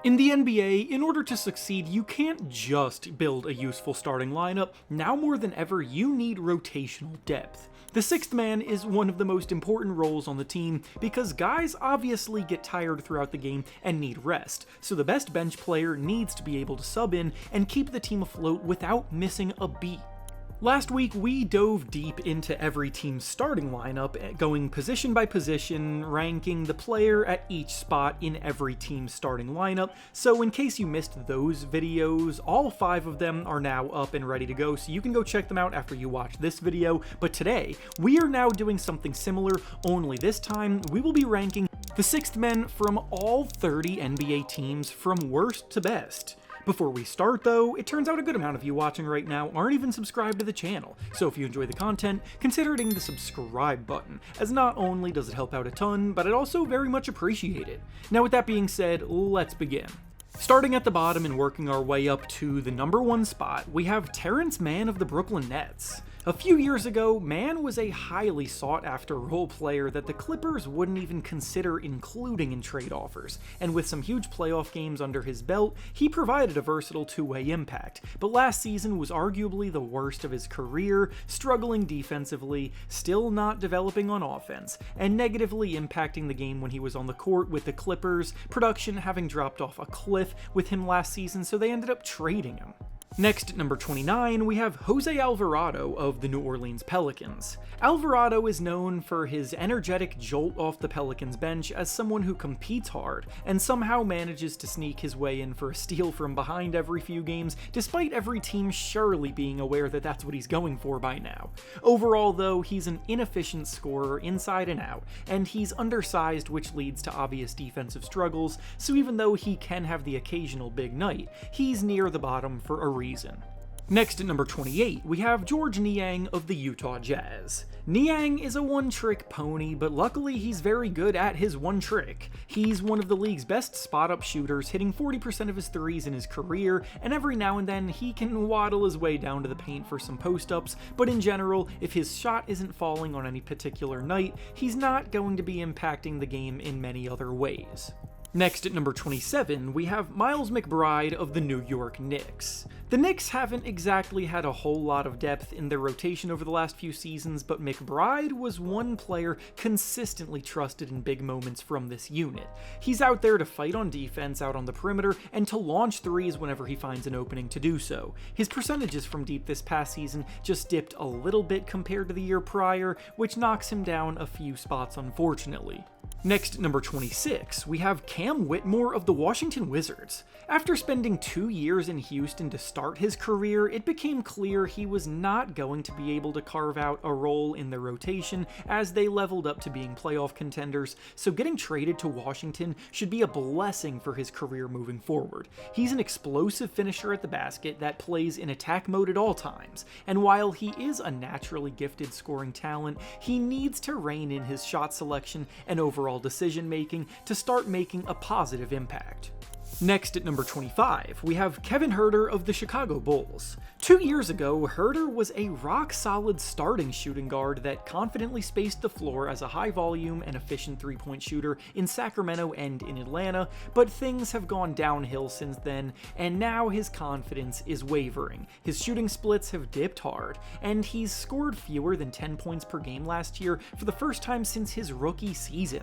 In the NBA, in order to succeed, you can't just build a useful starting lineup. Now more than ever, you need rotational depth. The sixth man is one of the most important roles on the team because guys obviously get tired throughout the game and need rest, so the best bench player needs to be able to sub in and keep the team afloat without missing a beat. Last week, we dove deep into every team's starting lineup, going position by position, ranking the player at each spot in every team's starting lineup, so in case you missed those videos, all 5 of them are now up and ready to go, so you can go check them out after you watch this video. But today, we are now doing something similar, only this time, we will be ranking the sixth men from all 30 NBA teams from worst to best. Before we start though, it turns out a good amount of you watching right now aren't even subscribed to the channel, so if you enjoy the content, consider hitting the subscribe button, as not only does it help out a ton, but it also very much appreciate it. Now with that being said, let's begin. Starting at the bottom and working our way up to the number 1 spot, we have Terrence Mann of the Brooklyn Nets. A few years ago, Mann was a highly sought-after role player that the Clippers wouldn't even consider including in trade offers, and with some huge playoff games under his belt, he provided a versatile two-way impact, but last season was arguably the worst of his career, struggling defensively, still not developing on offense, and negatively impacting the game when he was on the court with the Clippers, production having dropped off a cliff with him last season, so they ended up trading him. Next, at number 29, we have Jose Alvarado of the New Orleans Pelicans. Alvarado is known for his energetic jolt off the Pelicans bench as someone who competes hard, and somehow manages to sneak his way in for a steal from behind every few games, despite every team surely being aware that that's what he's going for by now. Overall though, he's an inefficient scorer inside and out, and he's undersized, which leads to obvious defensive struggles, so even though he can have the occasional big night, he's near the bottom for a reason. Next at number 28, we have Georges Niang of the Utah Jazz. Niang is a one-trick pony, but luckily he's very good at his one trick. He's one of the league's best spot-up shooters, hitting 40% of his threes in his career, and every now and then he can waddle his way down to the paint for some post-ups, but in general, if his shot isn't falling on any particular night, he's not going to be impacting the game in many other ways. Next at number 27, we have Miles McBride of the New York Knicks. The Knicks haven't exactly had a whole lot of depth in their rotation over the last few seasons, but McBride was one player consistently trusted in big moments from this unit. He's out there to fight on defense out on the perimeter and to launch threes whenever he finds an opening to do so. His percentages from deep this past season just dipped a little bit compared to the year prior, which knocks him down a few spots unfortunately. Next, number 26, we have Cam Whitmore of the Washington Wizards. After spending 2 years in Houston to start his career, it became clear he was not going to be able to carve out a role in the rotation as they leveled up to being playoff contenders, so getting traded to Washington should be a blessing for his career moving forward. He's an explosive finisher at the basket that plays in attack mode at all times, and while he is a naturally gifted scoring talent, he needs to rein in his shot selection and overall decision making to start making a positive impact. Next at number 25, we have Kevin Huerter of the Chicago Bulls. 2 years ago, Huerter was a rock-solid starting shooting guard that confidently spaced the floor as a high-volume and efficient three-point shooter in Sacramento and in Atlanta, but things have gone downhill since then, and now his confidence is wavering. His shooting splits have dipped hard, and he's scored fewer than 10 points per game last year for the first time since his rookie season.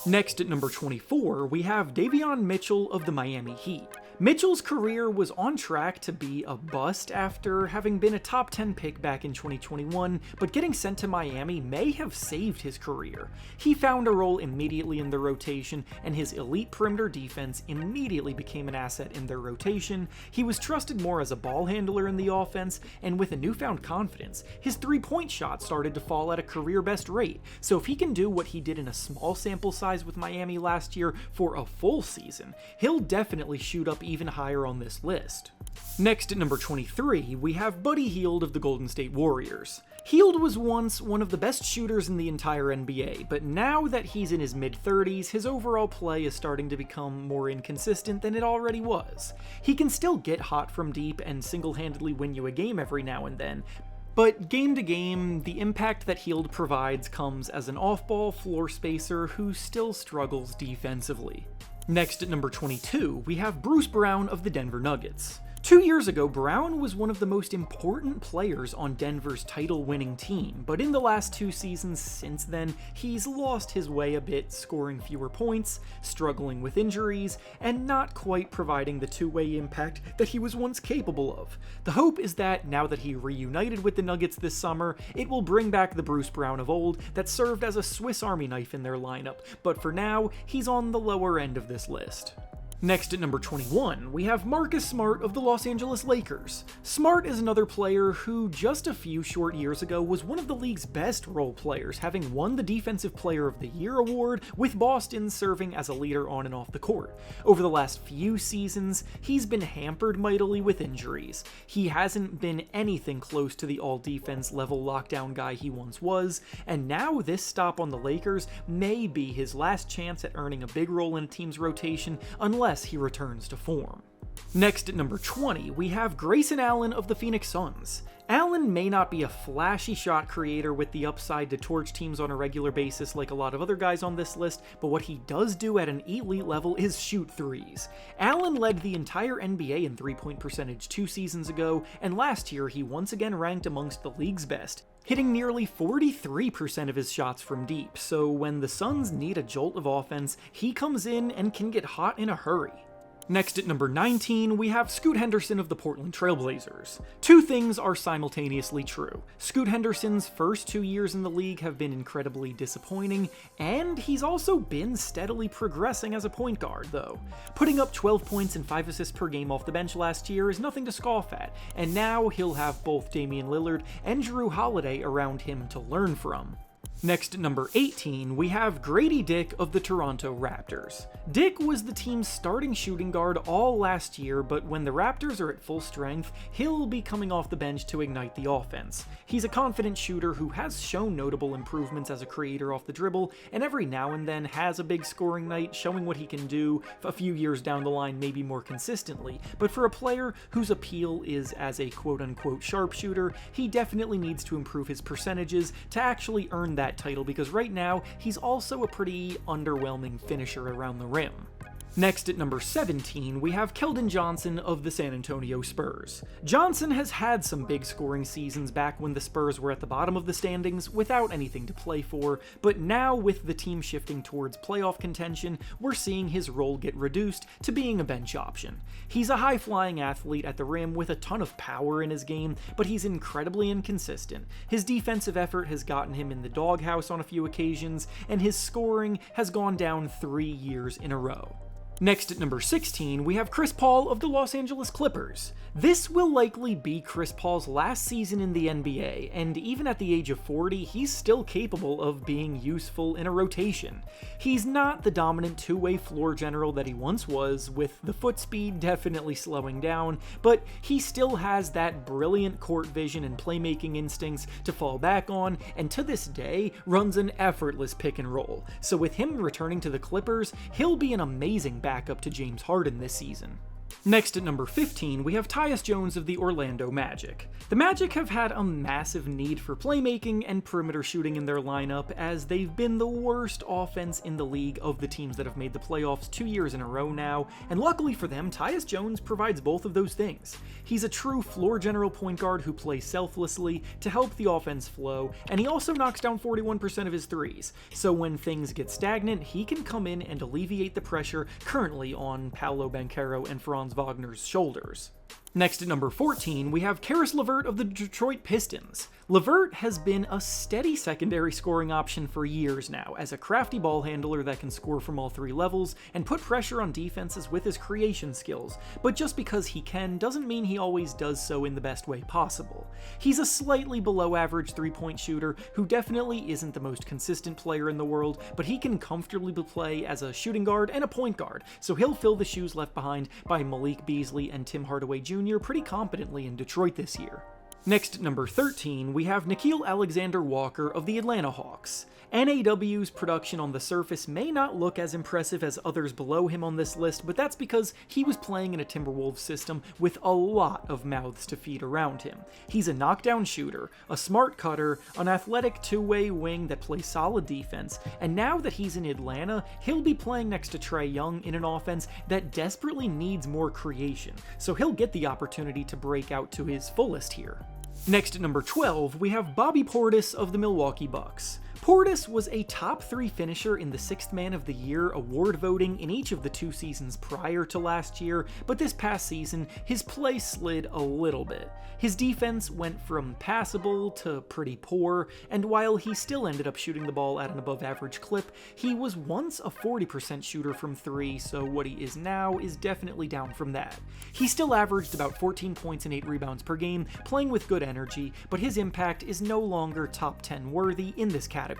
Next at number 24, we have Davion Mitchell of the Miami Heat. Mitchell's career was on track to be a bust after having been a top 10 pick back in 2021, but getting sent to Miami may have saved his career. He found a role immediately in the rotation, and his elite perimeter defense immediately became an asset in their rotation. He was trusted more as a ball handler in the offense, and with a newfound confidence, his three-point shot started to fall at a career-best rate, so if he can do what he did in a small sample size with Miami last year for a full season, he'll definitely shoot up even higher on this list. Next at number 23, we have Buddy Hield of the Golden State Warriors. Hield was once one of the best shooters in the entire NBA, but now that he's in his mid-30s, his overall play is starting to become more inconsistent than it already was. He can still get hot from deep and single-handedly win you a game every now and then, but game to game, the impact that Hield provides comes as an off-ball floor spacer who still struggles defensively. Next at number 22, we have Bruce Brown of the Denver Nuggets. 2 years ago, Brown was one of the most important players on Denver's title-winning team, but in the last 2 seasons since then, he's lost his way a bit, scoring fewer points, struggling with injuries, and not quite providing the two-way impact that he was once capable of. The hope is that, now that he reunited with the Nuggets this summer, it will bring back the Bruce Brown of old that served as a Swiss Army knife in their lineup, but for now, he's on the lower end of this list. Next at number 21, we have Marcus Smart of the Los Angeles Lakers. Smart is another player who, just a few short years ago, was one of the league's best role players, having won the Defensive Player of the Year award, with Boston serving as a leader on and off the court. Over the last few seasons, he's been hampered mightily with injuries. He hasn't been anything close to the all-defense level lockdown guy he once was, and now this stop on the Lakers may be his last chance at earning a big role in a team's rotation, unless he returns to form. Next at number 20, we have Grayson Allen of the Phoenix Suns. Allen may not be a flashy shot creator with the upside to torch teams on a regular basis like a lot of other guys on this list, but what he does do at an elite level is shoot threes. Allen led the entire NBA in three-point percentage 2 seasons ago, and last year he once again ranked amongst the league's best, hitting nearly 43% of his shots from deep, so when the Suns need a jolt of offense, he comes in and can get hot in a hurry. Next at number 19, we have Scoot Henderson of the Portland Trail Blazers. 2 things are simultaneously true. Scoot Henderson's first 2 years in the league have been incredibly disappointing, and he's also been steadily progressing as a point guard, though. Putting up 12 points and 5 assists per game off the bench last year is nothing to scoff at, and now he'll have both Damian Lillard and Jrue Holiday around him to learn from. Next at number 18, we have Grady Dick of the Toronto Raptors. Dick was the team's starting shooting guard all last year, but when the Raptors are at full strength, he'll be coming off the bench to ignite the offense. He's a confident shooter who has shown notable improvements as a creator off the dribble, and every now and then has a big scoring night, showing what he can do a few years down the line, maybe more consistently. But for a player whose appeal is as a quote-unquote sharpshooter, he definitely needs to improve his percentages to actually earn that title, because right now he's also a pretty underwhelming finisher around the rim. Next at number 17, we have Keldon Johnson of the San Antonio Spurs. Johnson has had some big scoring seasons back when the Spurs were at the bottom of the standings without anything to play for, but now with the team shifting towards playoff contention, we're seeing his role get reduced to being a bench option. He's a high-flying athlete at the rim with a ton of power in his game, but he's incredibly inconsistent. His defensive effort has gotten him in the doghouse on a few occasions, and his scoring has gone down 3 years in a row. Next at number 16, we have Chris Paul of the Los Angeles Clippers. This will likely be Chris Paul's last season in the NBA, and even at the age of 40, he's still capable of being useful in a rotation. He's not the dominant two-way floor general that he once was, with the foot speed definitely slowing down, but he still has that brilliant court vision and playmaking instincts to fall back on, and to this day, runs an effortless pick and roll. So with him returning to the Clippers, he'll be an amazing backup to James Harden this season. Next at number 15, we have Tyus Jones of the Orlando Magic. The Magic have had a massive need for playmaking and perimeter shooting in their lineup, as they've been the worst offense in the league of the teams that have made the playoffs 2 years in a row now, and luckily for them, Tyus Jones provides both of those things. He's a true floor general point guard who plays selflessly to help the offense flow, and he also knocks down 41% of his threes, so when things get stagnant, he can come in and alleviate the pressure currently on Paolo Banchero and Franz Wagner's shoulders. Next at number 14, we have Karis LeVert of the Detroit Pistons. LeVert has been a steady secondary scoring option for years now, as a crafty ball handler that can score from all 3 levels and put pressure on defenses with his creation skills, but just because he can doesn't mean he always does so in the best way possible. He's a slightly below average 3-point shooter who definitely isn't the most consistent player in the world, but he can comfortably play as a shooting guard and a point guard, so he'll fill the shoes left behind by Malik Beasley and Tim Hardaway Jr. pretty competently in Detroit this year. Next at number 13, we have Nickeil Alexander-Walker of the Atlanta Hawks. NAW's production on the surface may not look as impressive as others below him on this list, but that's because he was playing in a Timberwolves system with a lot of mouths to feed around him. He's a knockdown shooter, a smart cutter, an athletic two-way wing that plays solid defense, and now that he's in Atlanta, he'll be playing next to Trae Young in an offense that desperately needs more creation, so he'll get the opportunity to break out to his fullest here. Next at number 12, we have Bobby Portis of the Milwaukee Bucks. Portis was a top 3 finisher in the 6th Man of the Year award voting in each of the 2 seasons prior to last year, but this past season, his play slid a little bit. His defense went from passable to pretty poor, and while he still ended up shooting the ball at an above average clip, he was once a 40% shooter from 3, so what he is now is definitely down from that. He still averaged about 14 points and 8 rebounds per game, playing with good energy, but his impact is no longer top 10 worthy in this category.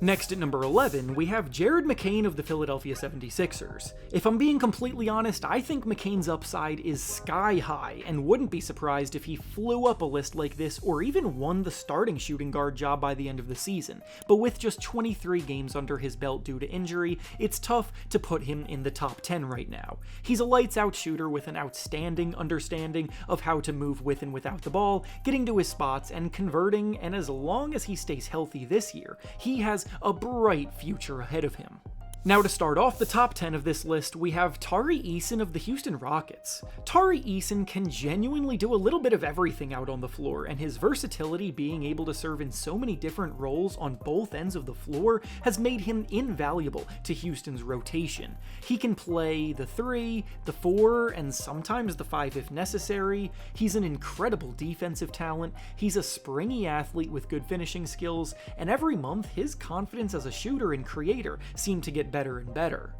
Next at number 11, we have Jared McCain of the Philadelphia 76ers. If I'm being completely honest, I think McCain's upside is sky high, and wouldn't be surprised if he flew up a list like this or even won the starting shooting guard job by the end of the season. But with just 23 games under his belt due to injury, it's tough to put him in the top 10 right now. He's a lights out shooter with an outstanding understanding of how to move with and without the ball, getting to his spots and converting, and as long as he stays healthy this year, he has a bright future ahead of him. Now to start off the top 10 of this list, we have Tari Eason of the Houston Rockets. Tari Eason can genuinely do a little bit of everything out on the floor, and his versatility being able to serve in so many different roles on both ends of the floor has made him invaluable to Houston's rotation. He can play the 3, the 4, and sometimes the 5 if necessary. He's an incredible defensive talent, he's a springy athlete with good finishing skills, and every month his confidence as a shooter and creator seemed to get better and better.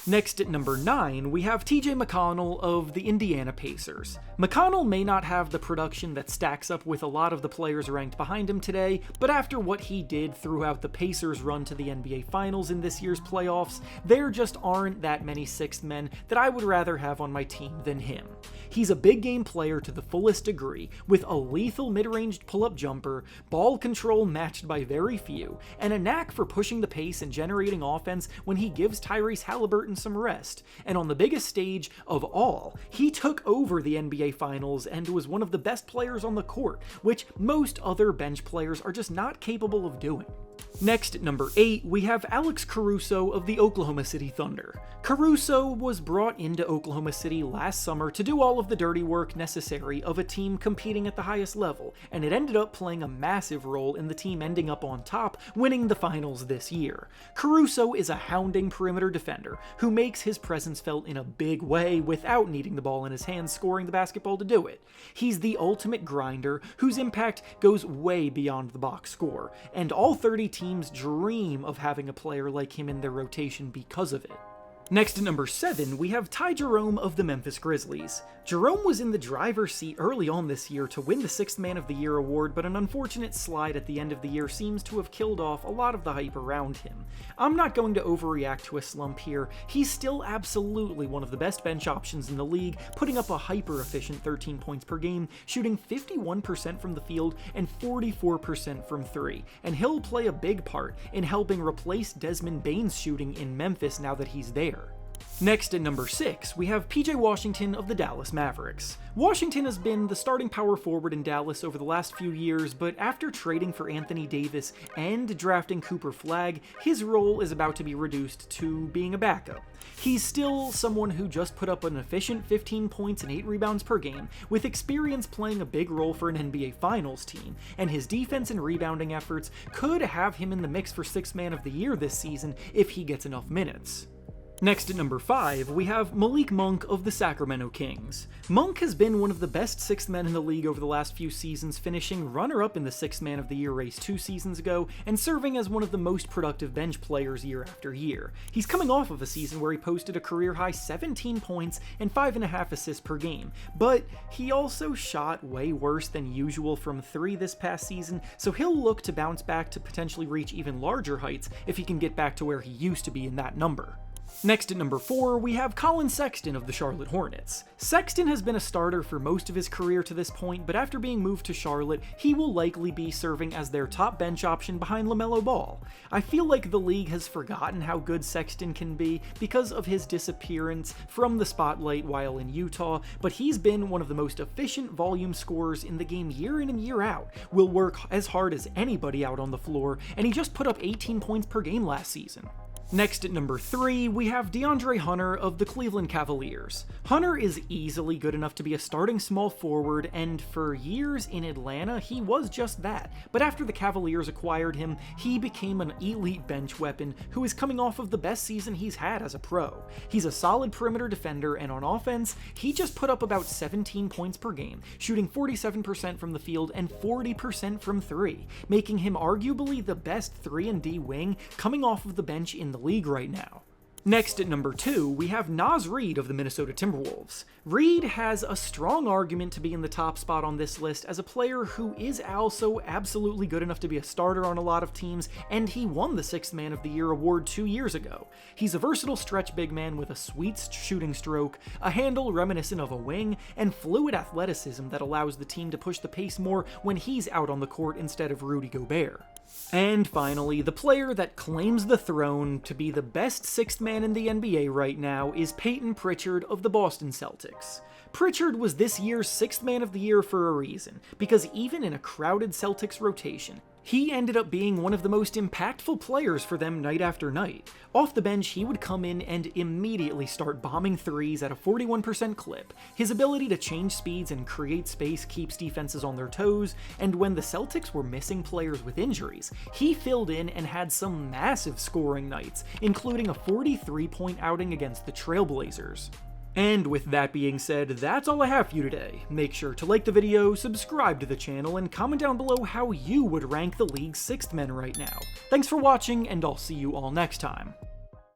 Next at number 9, we have TJ McConnell of the Indiana Pacers. McConnell may not have the production that stacks up with a lot of the players ranked behind him today, but after what he did throughout the Pacers' run to the NBA Finals in this year's playoffs, there just aren't that many sixth men that I would rather have on my team than him. He's a big game player to the fullest degree, with a lethal mid-ranged pull-up jumper, ball control matched by very few, and a knack for pushing the pace and generating offense when he gives Tyrese Halliburton some rest. And on the biggest stage of all, he took over the NBA Finals and was one of the best players on the court, which most other bench players are just not capable of doing. Next at number 8, we have Alex Caruso of the Oklahoma City Thunder. Caruso was brought into Oklahoma City last summer to do all of the dirty work necessary of a team competing at the highest level, and it ended up playing a massive role in the team ending up on top, winning the finals this year. Caruso is a hounding perimeter defender who makes his presence felt in a big way without needing the ball in his hands scoring the basketball to do it. He's the ultimate grinder whose impact goes way beyond the box score, and all 30 teams dream of having a player like him in their rotation because of it. Next at number 7, we have Ty Jerome of the Memphis Grizzlies. Jerome was in the driver's seat early on this year to win the 6th Man of the Year award, but an unfortunate slide at the end of the year seems to have killed off a lot of the hype around him. I'm not going to overreact to a slump here. He's still absolutely one of the best bench options in the league, putting up a hyper-efficient 13 points per game, shooting 51% from the field and 44% from 3, and he'll play a big part in helping replace Desmond Bane's shooting in Memphis now that he's there. Next at number 6, we have PJ Washington of the Dallas Mavericks. Washington has been the starting power forward in Dallas over the last few years, but after trading for Anthony Davis and drafting Cooper Flagg, his role is about to be reduced to being a backup. He's still someone who just put up an efficient 15 points and 8 rebounds per game, with experience playing a big role for an NBA Finals team, and his defense and rebounding efforts could have him in the mix for 6th Man of the Year this season if he gets enough minutes. Next at number 5, we have Malik Monk of the Sacramento Kings. Monk has been one of the best 6th men in the league over the last few seasons, finishing runner-up in the 6th Man of the Year race 2 seasons ago, and serving as one of the most productive bench players year after year. He's coming off of a season where he posted a career-high 17 points and 5.5 assists per game, but he also shot way worse than usual from 3 this past season, so he'll look to bounce back to potentially reach even larger heights if he can get back to where he used to be in that number. Next at number 4, we have Colin Sexton of the Charlotte Hornets. Sexton has been a starter for most of his career to this point, but after being moved to Charlotte, he will likely be serving as their top bench option behind LaMelo Ball. I feel like the league has forgotten how good Sexton can be because of his disappearance from the spotlight while in Utah, but he's been one of the most efficient volume scorers in the game year in and year out, will work as hard as anybody out on the floor, and he just put up 18 points per game last season. Next at number 3, we have DeAndre Hunter of the Cleveland Cavaliers. Hunter is easily good enough to be a starting small forward, and for years in Atlanta, he was just that. But after the Cavaliers acquired him, he became an elite bench weapon who is coming off of the best season he's had as a pro. He's a solid perimeter defender, and on offense, he just put up about 17 points per game, shooting 47% from the field and 40% from 3, making him arguably the best 3-and-D wing coming off of the bench in the league right now. Next at number 2, we have Naz Reid of the Minnesota Timberwolves. Reid has a strong argument to be in the top spot on this list as a player who is also absolutely good enough to be a starter on a lot of teams, and he won the 6th Man of the Year award 2 years ago. He's a versatile stretch big man with a sweet shooting stroke, a handle reminiscent of a wing, and fluid athleticism that allows the team to push the pace more when he's out on the court instead of Rudy Gobert. And finally, the player that claims the throne to be the best 6th man in the NBA right now is Payton Pritchard of the Boston Celtics. Pritchard was this year's 6th Man of the Year for a reason, because even in a crowded Celtics rotation, he ended up being one of the most impactful players for them night after night. Off the bench, he would come in and immediately start bombing threes at a 41% clip. His ability to change speeds and create space keeps defenses on their toes, and when the Celtics were missing players with injuries, he filled in and had some massive scoring nights, including a 43-point outing against the Trailblazers. And with that being said, that's all I have for you today. Make sure to like the video, subscribe to the channel, and comment down below how you would rank the league's 6th men right now. Thanks for watching, and I'll see you all next time.